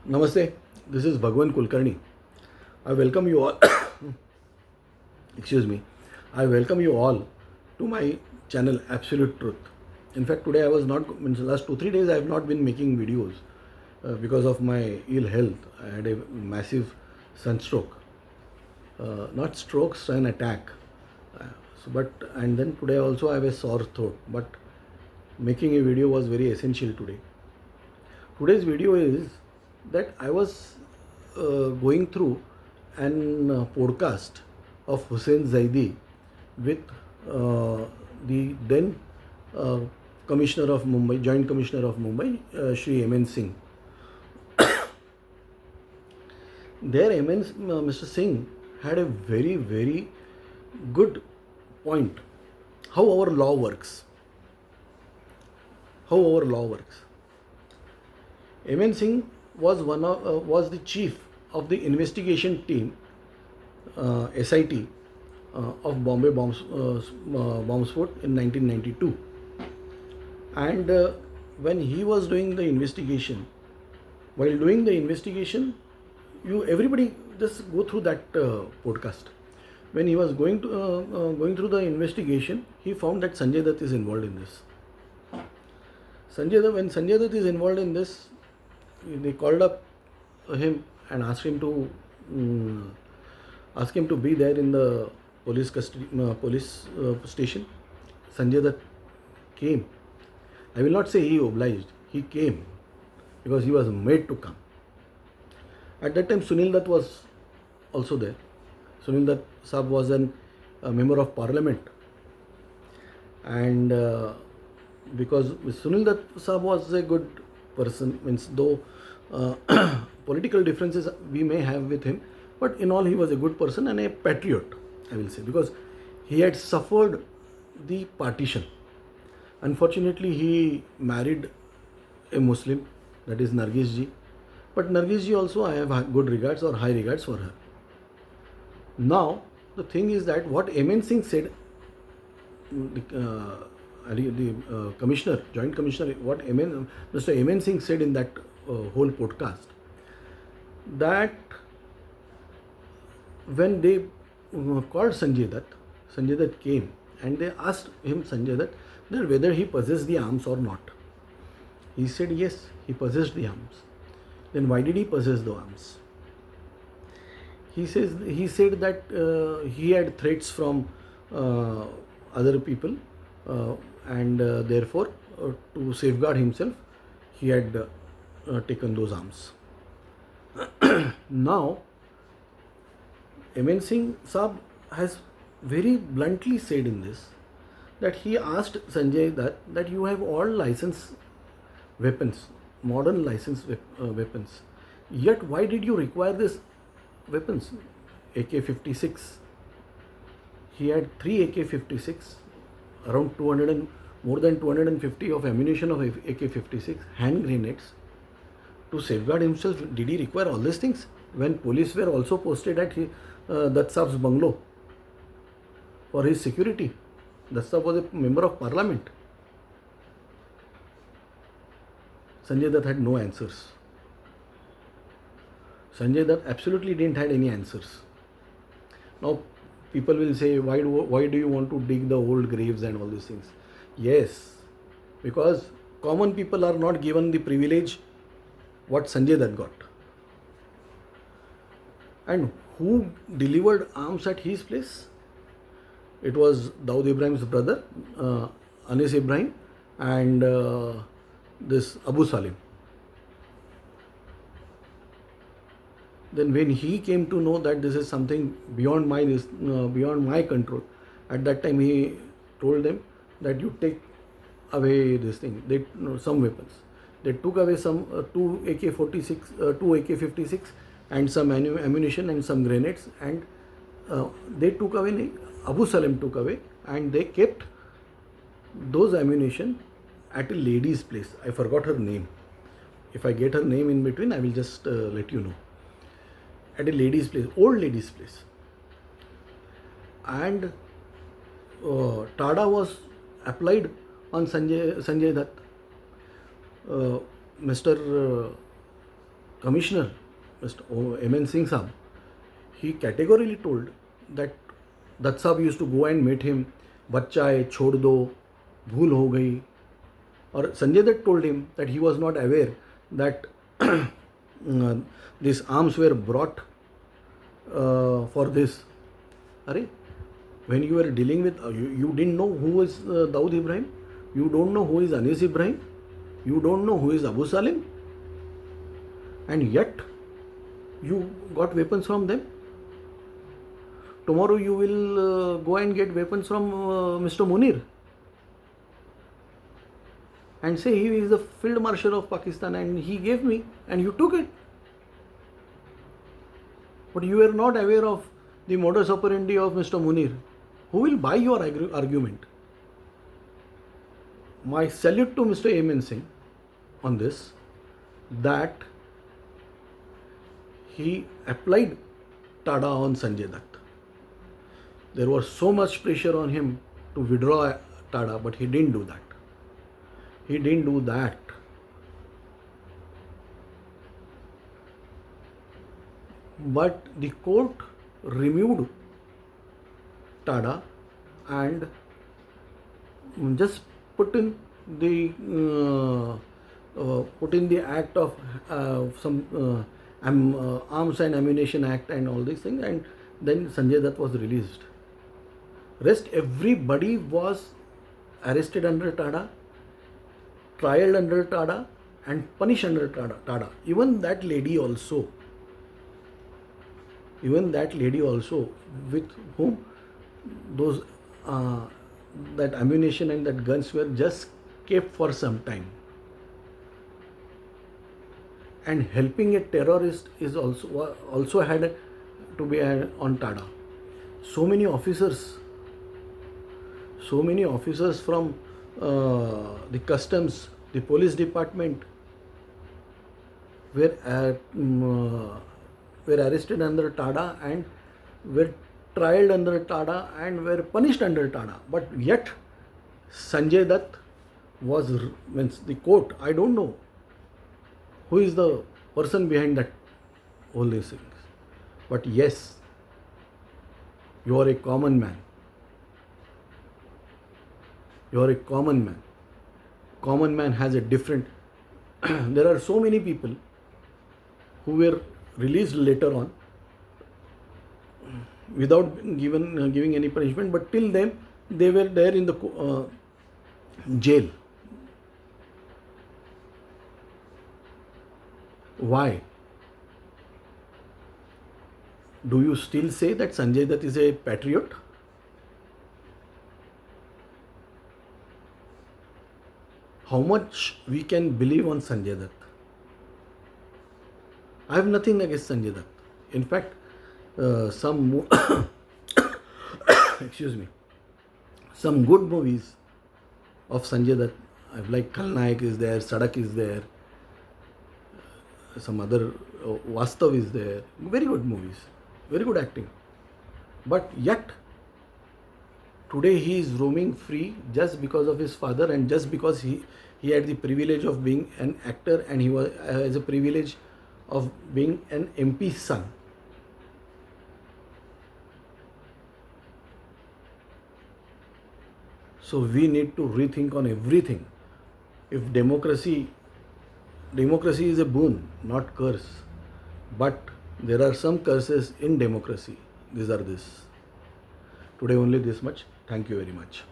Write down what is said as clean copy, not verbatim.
Namaste, this is Bhagwan Kulkarni. I welcome you all. Excuse me. I welcome you all to my channel Absolute Truth. In fact, today I was not, in the last 2-3 days I have not been making videos because of my ill health. I had a massive sunstroke. Not strokes, an attack. And then today also I have a sore throat. But making a video was very essential today. Today's video is that I was going through an podcast of Hussein Zaidi with the then Commissioner of Mumbai, Joint Commissioner of Mumbai, Shri M.N. Singh. There, Mr. Singh had a very, very good point. How our law works. How our law works. M.N. Singh was the chief of the investigation team, SIT, of Bombay bomb spot in 1992. And when he was doing the investigation, while doing the investigation, everybody just go through that podcast. When he was going through the investigation, he found that Sanjay Dutt is involved in this. When Sanjay Dutt is involved in this, they called up him and asked him to be there in the police station. Sanjay Dutt came. I will not say he obliged. He came because he was made to come. At that time, Sunil Dutt was also there. Sunil Dutt Sahab was a member of parliament, and because Sunil Dutt Sahab was a good person, means though political differences we may have with him, but in all he was a good person and a patriot, I will say, because he had suffered the partition. Unfortunately, he married a Muslim, that is Nargis ji, but Nargis ji also I have good regards or high regards for her. Now the thing is that what M.N. Singh said, the commissioner, joint commissioner, what Mr. M.N. Singh said in that whole podcast, that when they called Sanjay Dutt came and they asked him, Sanjay Dutt, that whether he possessed the arms or not. He said yes, he possessed the arms. Then why did he possess the arms? He said that he had threats from other people, and therefore to safeguard himself he had taken those arms. Now M.N. Singh Saab has very bluntly said in this that he asked Sanjay Dutt that you have all licensed weapons, modern licensed weapons, yet why did you require this weapons? AK-56, he had 3 AK-56, around more than 250 of ammunition of AK-56, hand grenades. To safeguard himself, did he require all these things? When police were also posted at Dutt Saab's bungalow for his security. Dutt Saab was a member of parliament. Sanjay Dutt had no answers. Sanjay Dutt absolutely didn't have any answers. Now people will say, why do you want to dig the old graves and all these things? Yes, because common people are not given the privilege what Sanjay Dutt got. And who delivered arms at his place? It was Dawood Ibrahim's brother, Anis Ibrahim, and this Abu Salim. Then when he came to know that this is something beyond my control, at that time he told them that you take away this thing, some weapons. They took away some two AK-56 and some ammunition and some grenades, and they took away, Abu Salim took away, and they kept those ammunition at a lady's place. I forgot her name. If I get her name in between, I will just let you know. At a lady's place, old lady's place. And TADA was applied on Sanjay Dutt. Mr. commissioner, Mr. M.N. Singh Saab, he categorically told that Dutt Saab used to go and meet him, बच्चा है छोड़ दो, भूल हो गई. Or Sanjay Dutt told him that he was not aware that these arms were brought for this. Arey, when you were dealing with, you didn't know who is Dawood Ibrahim, you don't know who is Anis Ibrahim, you don't know who is Abu Salim, and yet you got weapons from them. Tomorrow you will go and get weapons from Mr. Munir and say he is the field marshal of Pakistan and he gave me and you took it. But you are not aware of the modus operandi of Mr. Munir. Who will buy your argument? My salute to Mr. M.N. Singh on this, that he applied TADA on Sanjay Dutt. There was so much pressure on him to withdraw TADA, but he didn't do that. He didn't do that. But the court removed TADA and just put in the act of some Arms and Ammunition Act and all these things, and then Sanjay Dutt was released. Rest everybody was arrested under TADA, trialed under TADA, and punished under TADA. Even that lady also, with whom those that ammunition and that guns were just kept for some time. And helping a terrorist is also had to be on TADA. So many officers from the customs, the police department were arrested under TADA and were trialed under TADA and were punished under TADA. But yet Sanjay Dutt means the court, I don't know who is the person behind that all these things. But yes, you are a common man. You are a common man. Common man has a different. There are so many people who were released later on without giving any punishment, but till then they were there in the jail. Why? Do you still say that Sanjay Dutt is a patriot? How much we can believe on Sanjay Dutt? I have nothing against Sanjay Dutt. In fact, some excuse me, some good movies of Sanjay Dutt, like Khalnayak is there, Sadak is there, some other Vastav is there. Very good movies, very good acting. But yet today he is roaming free just because of his father and just because he had the privilege of being an actor and he has a privilege of being an MP's son. So we need to rethink on everything. If democracy is a boon, not curse. But there are some curses in democracy. These are this. Today only this much. Thank you very much.